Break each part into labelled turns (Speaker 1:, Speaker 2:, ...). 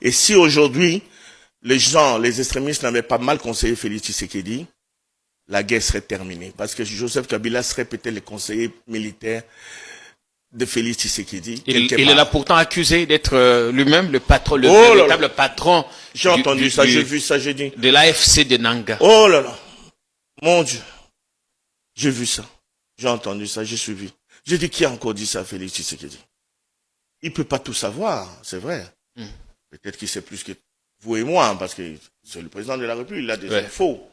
Speaker 1: Et si aujourd'hui, les extrémistes n'avaient pas mal conseillé Félix Tshisekedi, la guerre serait terminée. Parce que Joseph Kabila serait peut-être le conseiller militaire de Félix Tshisekedi.
Speaker 2: Il est là pourtant accusé d'être lui-même le patron, le véritable patron.
Speaker 1: J'ai entendu ça, j'ai vu ça, j'ai dit.
Speaker 2: De l'AFC de Nanga.
Speaker 1: Oh là là. Mon Dieu. J'ai vu ça. J'ai entendu ça, j'ai suivi. J'ai dit, qui a encore dit ça à Félix Tshisekedi? Il peut pas tout savoir, c'est vrai. Peut-être qu'il sait plus que vous et moi, parce que c'est le président de la République, il a des infos.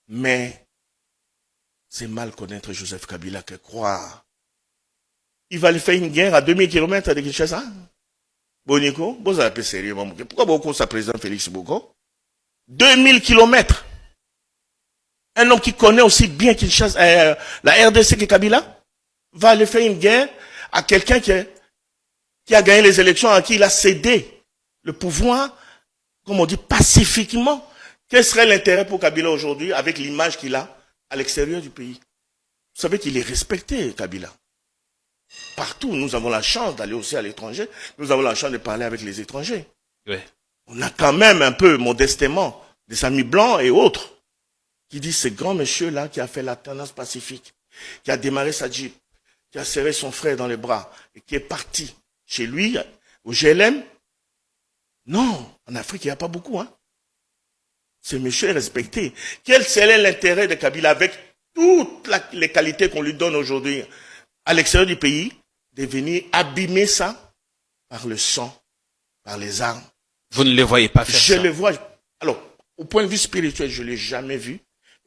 Speaker 1: Mais c'est mal connaître Joseph Kabila que croire. Il va aller faire une guerre à 2000 km de Kinshasa. Boniko, vous avez appelé sérieux, pourquoi beaucoup ça président Félix Boko? 2000 km. Un homme qui connaît aussi bien Kinshasa, la RDC que Kabila, va aller faire une guerre à quelqu'un qui a gagné les élections, à qui il a cédé le pouvoir, comme on dit, pacifiquement. Quel serait l'intérêt pour Kabila aujourd'hui avec l'image qu'il a à l'extérieur du pays? Vous savez qu'il est respecté, Kabila. Partout, nous avons la chance d'aller aussi à l'étranger. Nous avons la chance de parler avec les étrangers. On a quand même un peu, modestement, des amis blancs et autres qui disent ce grand monsieur-là qui a fait la tendance pacifique, qui a démarré sa Jeep, qui a serré son frère dans les bras et qui est parti chez lui, au GLM. Non, en Afrique, il n'y a pas beaucoup. Ce monsieur est respecté. Quel serait l'intérêt de Kabila avec toutes les qualités qu'on lui donne aujourd'hui à l'extérieur du pays, de venir abîmer ça par le sang, par les armes?
Speaker 2: Vous ne le voyez pas faire ça?
Speaker 1: Je le vois. Alors, au point de vue spirituel, je ne l'ai jamais vu.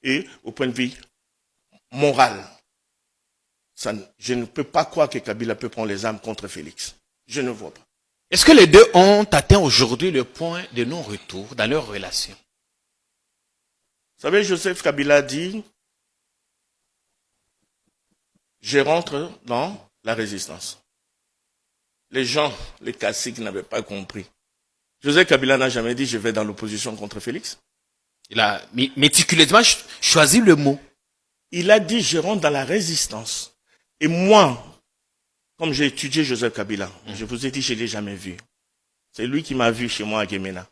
Speaker 1: Et au point de vue moral, je ne peux pas croire que Kabila peut prendre les armes contre Félix. Je ne vois pas.
Speaker 2: Est-ce que les deux ont atteint aujourd'hui le point de non-retour dans leur relation?
Speaker 1: Vous savez, Joseph Kabila dit, je rentre dans la résistance. Les gens, les classiques n'avaient pas compris. Joseph Kabila n'a jamais dit, je vais dans l'opposition contre Félix.
Speaker 2: Il a méticuleusement choisi le mot.
Speaker 1: Il a dit, je rentre dans la résistance. Et moi, comme j'ai étudié Joseph Kabila, je vous ai dit, je ne l'ai jamais vu. C'est lui qui m'a vu chez moi à Guémena.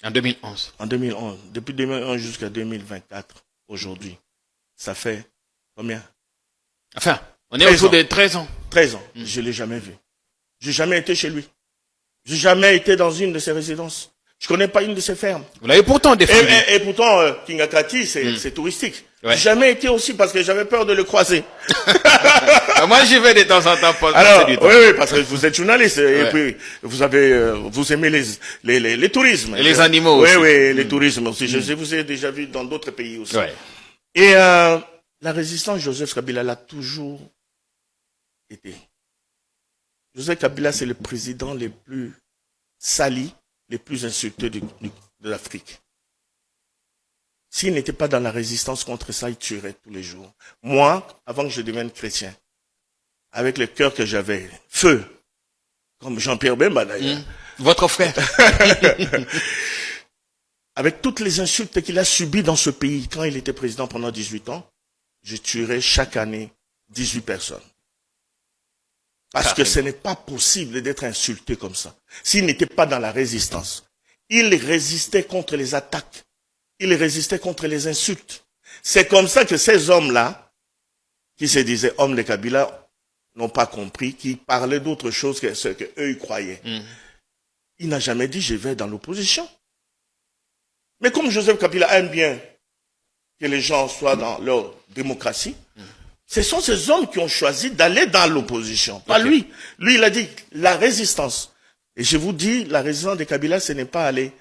Speaker 2: En 2011.
Speaker 1: En 2011. Depuis 2011 jusqu'à 2024, aujourd'hui. Ça fait combien?
Speaker 2: Enfin, on est autour de 13 ans.
Speaker 1: 13 ans. Je ne l'ai jamais vu. Je n'ai jamais été chez lui. Je n'ai jamais été dans une de ses résidences. Je ne connais pas une de ses fermes.
Speaker 2: Vous l'avez pourtant défendu.
Speaker 1: Et pourtant, Kingakati, c'est touristique.
Speaker 2: Ouais.
Speaker 1: J'ai jamais été aussi parce que j'avais peur de le croiser.
Speaker 2: Moi, j'y vais de temps en temps.
Speaker 1: Alors, oui, parce que vous êtes journaliste et puis vous aimez les tourismes.
Speaker 2: Et les animaux aussi.
Speaker 1: Oui, les tourismes aussi. Je vous ai déjà vu dans d'autres pays aussi.
Speaker 2: Ouais.
Speaker 1: Et la résistance, Joseph Kabila l'a toujours été. Joseph Kabila, c'est le président le plus sali, le plus insulté de l'Afrique. S'il n'était pas dans la résistance contre ça, il tuerait tous les jours. Moi, avant que je devienne chrétien, avec le cœur que j'avais, feu, comme Jean-Pierre Bemba d'ailleurs.
Speaker 2: Votre frère.
Speaker 1: Avec toutes les insultes qu'il a subies dans ce pays, quand il était président pendant 18 ans, je tuerais chaque année 18 personnes. Parce que ce n'est pas possible d'être insulté comme ça. S'il n'était pas dans la résistance, il résistait contre les attaques. Il résistait contre les insultes. C'est comme ça que ces hommes-là, qui se disaient hommes de Kabila, n'ont pas compris, qui parlaient d'autre chose que ce qu'eux croyaient. Il n'a jamais dit je vais dans l'opposition. Mais comme Joseph Kabila aime bien que les gens soient dans leur démocratie, ce sont ces hommes qui ont choisi d'aller dans l'opposition. Pas lui. Lui, il a dit la résistance. Et je vous dis, la résistance de Kabila, ce n'est pas aller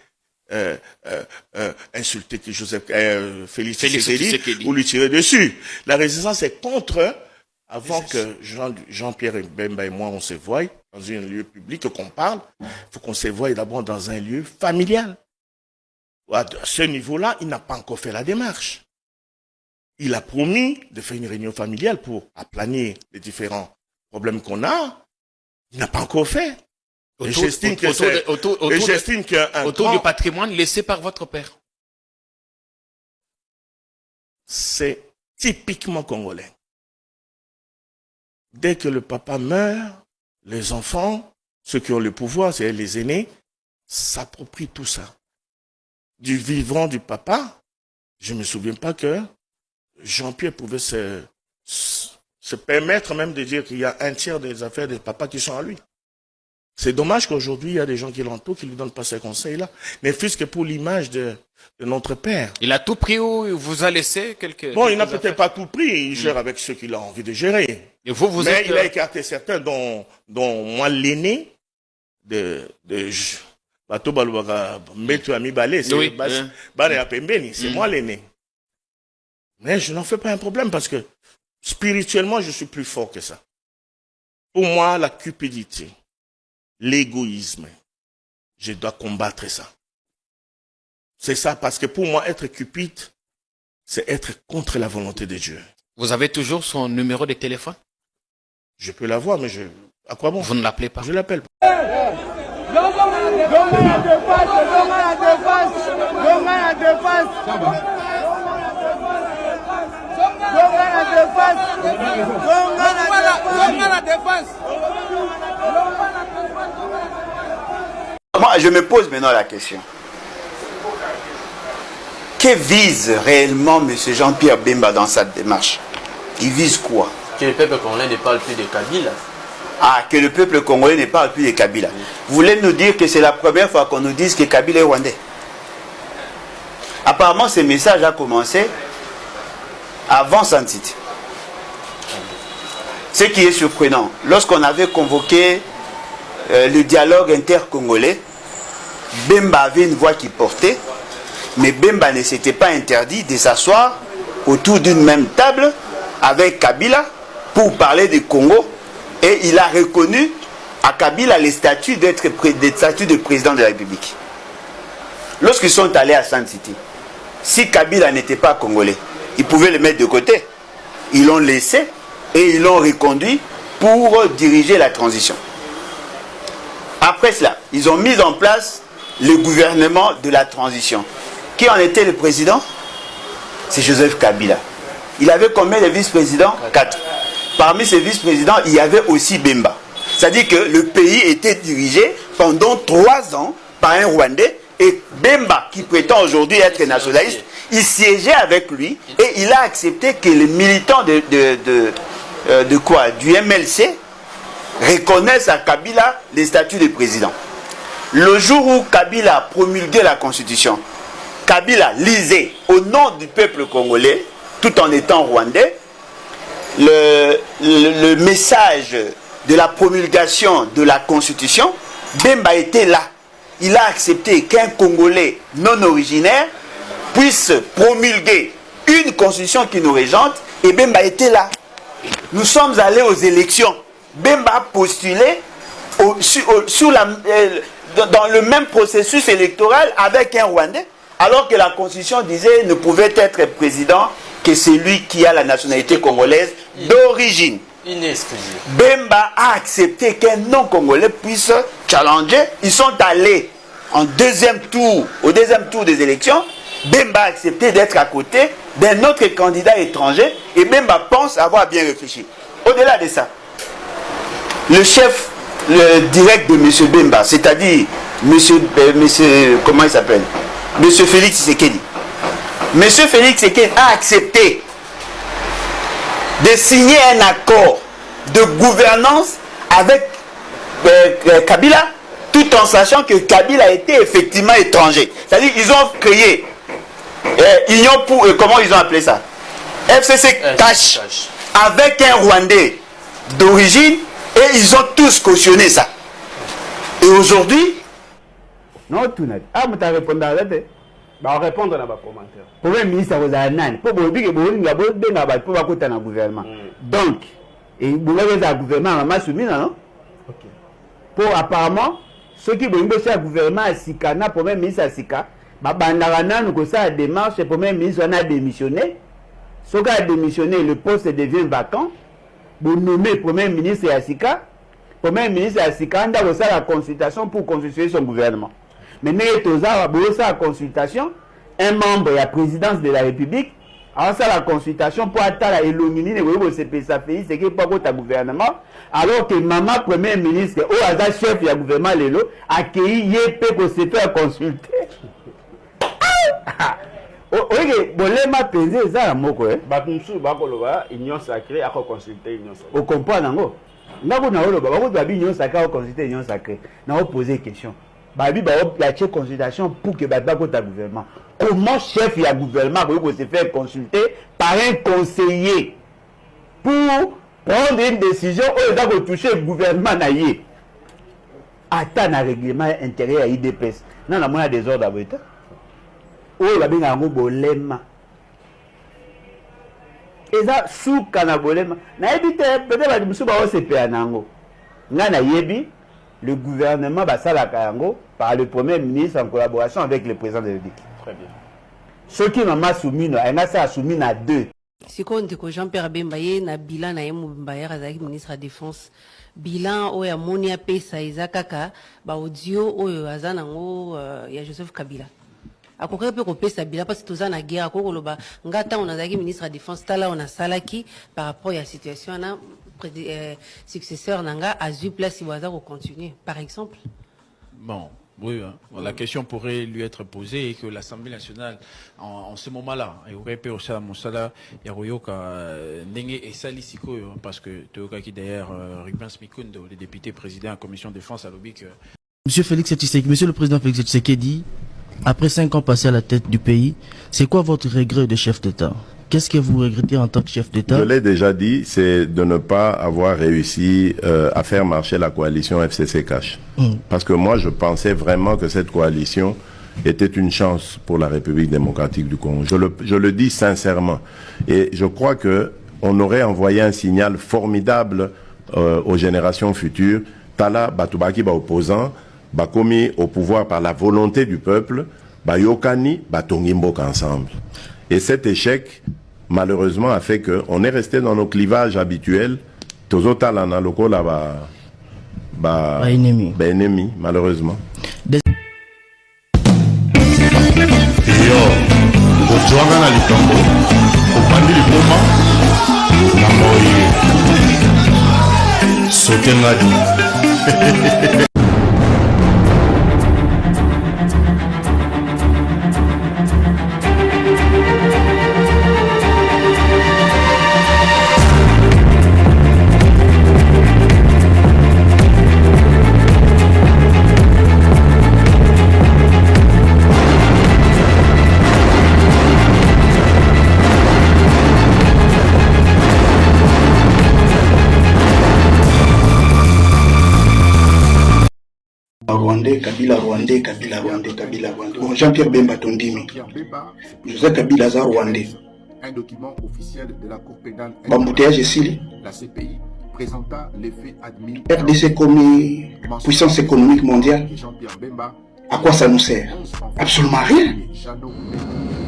Speaker 1: insulter Félix Tshisekedi ou lui tirer dessus. La résistance est contre, avant que Jean-Pierre Bemba et moi on se voie dans un lieu public, qu'on parle, il faut qu'on se voie d'abord dans un lieu familial. À ce niveau-là, il n'a pas encore fait la démarche. Il a promis de faire une réunion familiale pour aplanir les différents problèmes qu'on a. Il n'a pas encore fait. J'estime
Speaker 2: autour du patrimoine laissé par votre père.
Speaker 1: C'est typiquement congolais. Dès que le papa meurt, les enfants, ceux qui ont le pouvoir, c'est les aînés, s'approprie tout ça. Du vivant du papa, je ne me souviens pas que Jean-Pierre pouvait se permettre même de dire qu'il y a un tiers des affaires des papas qui sont à lui. C'est dommage qu'aujourd'hui, il y a des gens qui l'entourent, qui ne lui donnent pas ces conseils-là. Mais fût-ce que pour l'image de notre père.
Speaker 2: Il a tout pris ou il vous a laissé quelques...
Speaker 1: Bon, il n'a peut-être pas tout pris, il gère avec ceux qu'il a envie de gérer.
Speaker 2: Et vous
Speaker 1: mais
Speaker 2: êtes...
Speaker 1: il a écarté certains, dont moi, l'aîné Bato Balouaka, Metu Ami Balé, c'est c'est moi l'aîné. Mais je n'en fais pas un problème parce que spirituellement, je suis plus fort que ça. Pour moi, la cupidité, l'égoïsme, je dois combattre ça. C'est ça, parce que pour moi, être cupide, c'est être contre la volonté de Dieu.
Speaker 2: Vous avez toujours son numéro de téléphone?
Speaker 1: Je peux l'avoir, mais à quoi bon?
Speaker 2: Vous ne l'appelez pas?
Speaker 1: Je l'appelle pas.
Speaker 3: Moi, je me pose maintenant la question. Que vise réellement M. Jean-Pierre Bemba dans sa démarche? Il vise quoi?
Speaker 4: Que le peuple congolais ne parle plus de Kabila.
Speaker 3: Ah, que le peuple congolais ne parle plus de Kabila. Vous voulez nous dire que c'est la première fois qu'on nous dise que Kabila est rwandais? Apparemment, ce message a commencé avant Santiti. Ce qui est surprenant, lorsqu'on avait convoqué le dialogue intercongolais, Bemba avait une voix qui portait, mais Bemba ne s'était pas interdit de s'asseoir autour d'une même table avec Kabila pour parler du Congo, et il a reconnu à Kabila les statuts des statuts de président de la République. Lorsqu'ils sont allés à San City, si Kabila n'était pas congolais, ils pouvaient le mettre de côté. Ils l'ont laissé et ils l'ont reconduit pour diriger la transition. Après cela, ils ont mis en place le gouvernement de la transition. Qui en était le président? C'est Joseph Kabila. Il avait combien de vice-présidents? 4. Parmi ces vice-présidents, il y avait aussi Bemba. C'est-à-dire que le pays était dirigé pendant 3 ans par un Rwandais, et Bemba, qui prétend aujourd'hui être nationaliste, il siégeait avec lui et il a accepté que les militants du MLC reconnaissent à Kabila les statuts de président. Le jour où Kabila a promulgué la constitution, Kabila lisait au nom du peuple congolais, tout en étant rwandais, le message de la promulgation de la constitution. Bemba était là. Il a accepté qu'un Congolais non originaire puisse promulguer une constitution qui nous régente, et Bemba était là. Nous sommes allés aux élections. Bemba a postulé dans le même processus électoral avec un Rwandais, alors que la constitution disait ne pouvait être président que celui qui a la nationalité congolaise d'origine. Bemba a accepté qu'un non-congolais puisse challenger. Ils sont allés au deuxième tour des élections. Bemba a accepté d'être à côté d'un autre candidat étranger, et Bemba pense avoir bien réfléchi. Au-delà de ça, le chef direct de M. Bemba, c'est-à-dire comment il s'appelle, M. Félix Tshisekedi. M. Félix Tshisekedi a accepté de signer un accord de gouvernance avec Kabila, tout en sachant que Kabila était effectivement étranger. C'est-à-dire qu'ils ont créé Union pour... comment ils ont appelé ça? FCC Cash, avec un Rwandais d'origine, et ils ont tous cautionné ça. Et aujourd'hui...
Speaker 5: Non, tout net. Ah, mais tu as répondu à la tête.
Speaker 4: On va répondre dans les commentaires.
Speaker 5: Pour le ministre, vous avez un pour vous dire que vous avez pour côté dans gouvernement. Donc, et vous avez un gouvernement à soumis, non? Pour apparemment, ceux qui veulent bosser un gouvernement à Sika, na premier ministre à Sika, Bandarana nous ça la démarche, le premier ministre a démissionné. Ce qui a démissionné, le poste devient vacant. Vous nommez premier ministre à Sika. Premier ministre à Sika, on a la consultation pour constituer son gouvernement. Mais nous avons la consultation, un membre de la présidence de la République avant ça la consultation pour attendre Elomini ne voyez c'est ça fait c'est que pas votre gouvernement alors que maman premier ministre ou Aza chef du gouvernement lelo accueilli yepé pour se faire consulter. Ok, bolema penser ça la moko
Speaker 4: bakumsu bakoloba union sacrée à consulter union sacrée.
Speaker 5: Au comprendre ngo. Ngako na oloba bako ba union sacrée à consulter union sacrée. Na poser question. Babi ba la consultation pour que ba kota gouvernement. Comment chef du gouvernement peut se faire consulter par un conseiller pour prendre une décision où il doit toucher le gouvernement naïe. Attends un règlement intérieur à IDPS. Non, la moindre désordre à l'État. Où il va bien un bolema. Et ça, sous canabolema. Na évité peut-être que monsieur va se faire nango. Ngana yebi le gouvernement va ça la kayango par le premier ministre en collaboration avec le président de la République.
Speaker 4: Très bien.
Speaker 5: Ceux qui m'ont soumis, on a ça soumis à 2.
Speaker 6: Si on dit que Jean-Pierre Bembaye na bilan na yemu Bembaye azaki ministre de la défense bilan oya moni apesa izakaka ba audio oyo azanango ya Joseph Kabila. Akoka pe ko pesa bilan parce que toza na guerre akoko loba ngata on azaki ministre de la défense tala on a salaki par rapport à la situation na successeur nanga a eu place iwaza ko continuer par exemple.
Speaker 2: Bon. Oui, hein. Bon, la question pourrait lui être posée et que l'Assemblée nationale, en ce moment-là, aurait pu aussi à Moussala, Yaroyoka, Nenge et Salisiko, parce que Toyoka qui d'ailleurs, Rubens Mikundo, le député président de la commission de défense à l'OBIC.
Speaker 7: Monsieur le président Félix Tshisekedi, après 5 ans passés à la tête du pays, c'est quoi votre regret de chef d'État? Qu'est-ce que vous regrettez en tant que chef d'État?
Speaker 8: Je l'ai déjà dit, c'est de ne pas avoir réussi à faire marcher la coalition FCC-Cash. Parce que moi, je pensais vraiment que cette coalition était une chance pour la République démocratique du Congo. Je le dis sincèrement. Et je crois que on aurait envoyé un signal formidable aux générations futures. Tala Batubaki ba opposant, ba commis au pouvoir par la volonté du peuple, ba yokani, ba tongimboka ensemble. Et cet échec, malheureusement, a fait qu'on est resté dans nos clivages habituels. Tozota lana loko là
Speaker 7: ennemi,
Speaker 8: malheureusement.
Speaker 9: Kabila Rwandais. Bon, Jean-Pierre Bemba Tondimi. Joseph Kabila za Rwandais.
Speaker 10: Un document officiel de la Cour pénale.
Speaker 9: Bambouteillage ici.
Speaker 10: La CPI présentant les faits admis.
Speaker 9: RDC comme puissance économique mondiale.
Speaker 10: Jean-Pierre Bemba.
Speaker 9: À quoi ça nous sert? Absolument rien.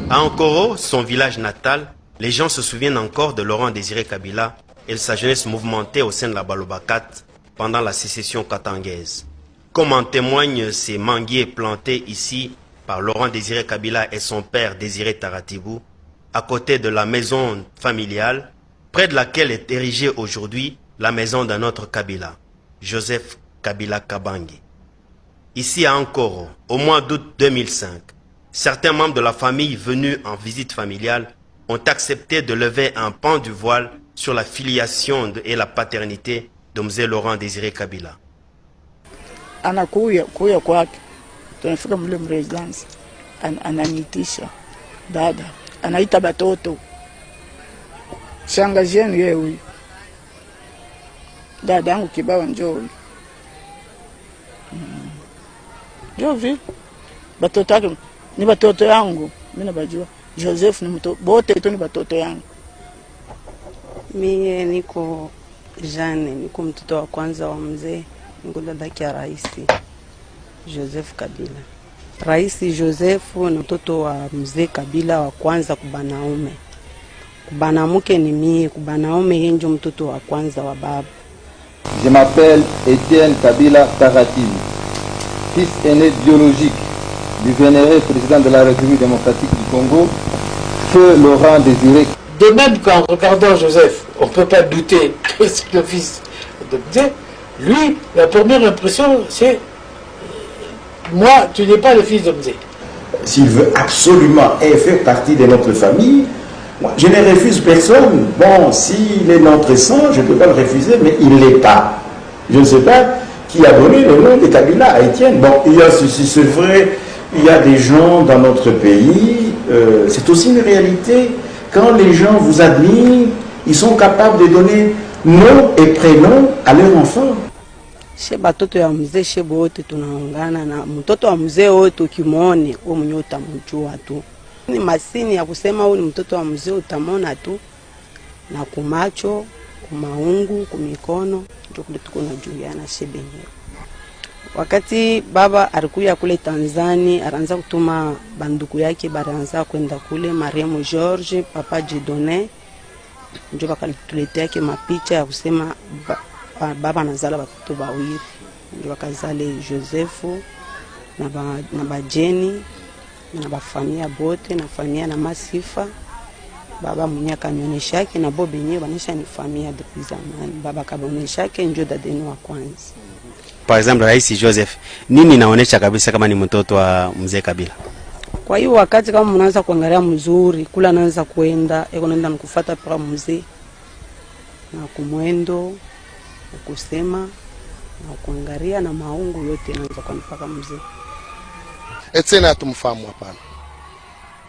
Speaker 11: À Ankoro, son village natal, les gens se souviennent encore de Laurent Désiré Kabila et de sa jeunesse mouvementée au sein de la Balobakat pendant la sécession katangaise. Comme en témoignent ces manguiers plantés ici par Laurent Désiré Kabila et son père Désiré Taratibou, à côté de la maison familiale, près de laquelle est érigée aujourd'hui la maison d'un autre Kabila, Joseph Kabila Kabange. Ici à Ankoro, au mois d'août 2005, certains membres de la famille venus en visite familiale ont accepté de lever un pan du voile sur la filiation et la paternité de Mzee Laurent Désiré Kabila.
Speaker 12: Anakuya kwake tunafika mle mresidence ananitisha dada anaita batoto shangazi yenu yeye huyu dada yangu kibao njoo Jovi batoto yake ni batoto yangu mimi nabajua Joseph ni mtoto bote tu ni batoto yangu
Speaker 6: mimi niko Jeanne niko mtoto wa kwanza wa mzee niko dadake ya rais Joseph Kabila. Rais Joseph ni mtoto wa mzee Kabila wa kwanza kubanaume. Kubanamuke ni mie, kubanaume yenjo mtoto wa kwanza wa baba.
Speaker 13: Je m'appelle Etienne Kabila Taratine, fils aîné biologique du vénéré président de la République démocratique du Congo, Feu Laurent Désiré.
Speaker 14: De même qu'en regardant Joseph, on ne peut pas douter que c'est le fils de Mzee. Lui, la première impression, c'est moi, tu n'es pas le fils de Mzee.
Speaker 15: S'il veut absolument faire partie de notre famille, moi, je ne refuse personne. Bon, s'il est notre sang, je ne peux pas le refuser, mais il ne l'est pas. Je ne sais pas qui a donné le nom de Kabila à Étienne. Bon, il y a ceci, c'est vrai, il y a des gens dans notre pays, c'est aussi une réalité. Quand les gens vous admirent, ils sont capables de donner nom et prénom à leur enfant.
Speaker 12: She batoto ya mzee shebo wote tunaungana na mtoto wa mzee wote ukimwone wewe mwenyewe utamjua tu. Ni masini ya kusema huyu ni mtoto wa mzee utamwona tu na kumacho, kumaungu, kumikono ndio kule tuko najuliana shebenye. Wakati baba alikuja kule Tanzania, alianza kutuma banduku yake baraanza kwenda kule marehemu George, papa Jedone. Ndio bakatuletea yake mapicha ya kusema baba anazala watoto bawili. Ndio wakazale Josefu na bajeni na bafamia bote na famia na Masifa. Baba mwenye akanionyesha yake na bobe yenyewe banisha ni famia depuis zamani. Baba kabaonyesha yake ndio dadeni wa kwanza.
Speaker 11: Par exemple, Rais Joseph, nini inaonyesha kabisa kama ni mtoto wa Mzee Kabila?
Speaker 12: Kwa hiyo wakati kama mnaanza kuangalia mzuri, kula anaanza kuenda, eko naenda nikufuata para mzee. Na kumwendo, kusema, na kuangalia na maungu yote anaanza kwa mpaka mzee.
Speaker 16: Etienne hatumfahamu hapana.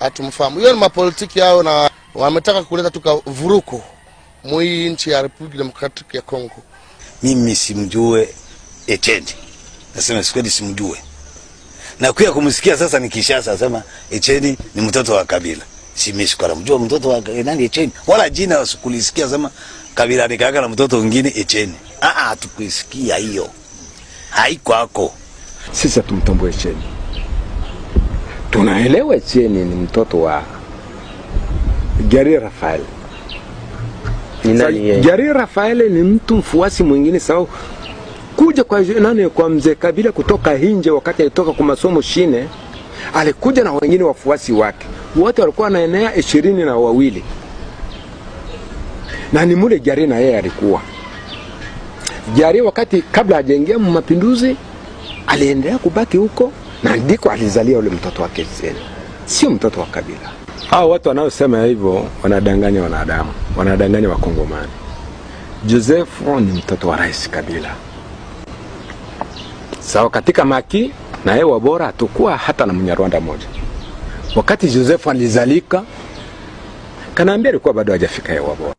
Speaker 16: Hatumfahamu. Hiyo ni mapolitiki yao na wametaka kuleta tuka vuruko mwi nchi ya Republic Democratic ya Congo.
Speaker 17: Mimi simjue Etienne. Nasema sikweli simjue. Na kuya kumsikia sasa nikishasa sema Etienne ni mtoto wa Kabila. Simeshikara mjua mtoto wa nani Etienne. Wala jina usikulisikia sema Kabila ni kaka na mtoto mwingine Etienne. Tukuisikia hiyo. Haiko hako.
Speaker 18: Sisi tumtambue Etienne. Tunaelewa Etienne ni mtoto wa Gary Rafael. Gary Rafael ni mtu mfuasi mwingine sawa kuja kwa nani kwa Mzee Kabila kutoka nje wakati alitoka kwa masomo shine, alikuja na wengine wafuasi wake. Wote walikuwa na enea 22. Na ni mule Gary na yeye alikuwa. Gary wakati kabla hajaingia mapinduzi aliendelea kubaki huko na ndiko alizalia ule mtoto wake Etienne. Sio mtoto wa Kabila. Hao watu wanaosema hivyo wanadanganya wanadamu, wanadanganya Wakongomani. Joseph ni mtoto wa Rais Kabila. Sawa katika maki na hewa bora atakuwa hata na Mnyarwanda mmoja. Wakati Joseph alizalika, kanaambia alikuwa bado hajafika hewa bora.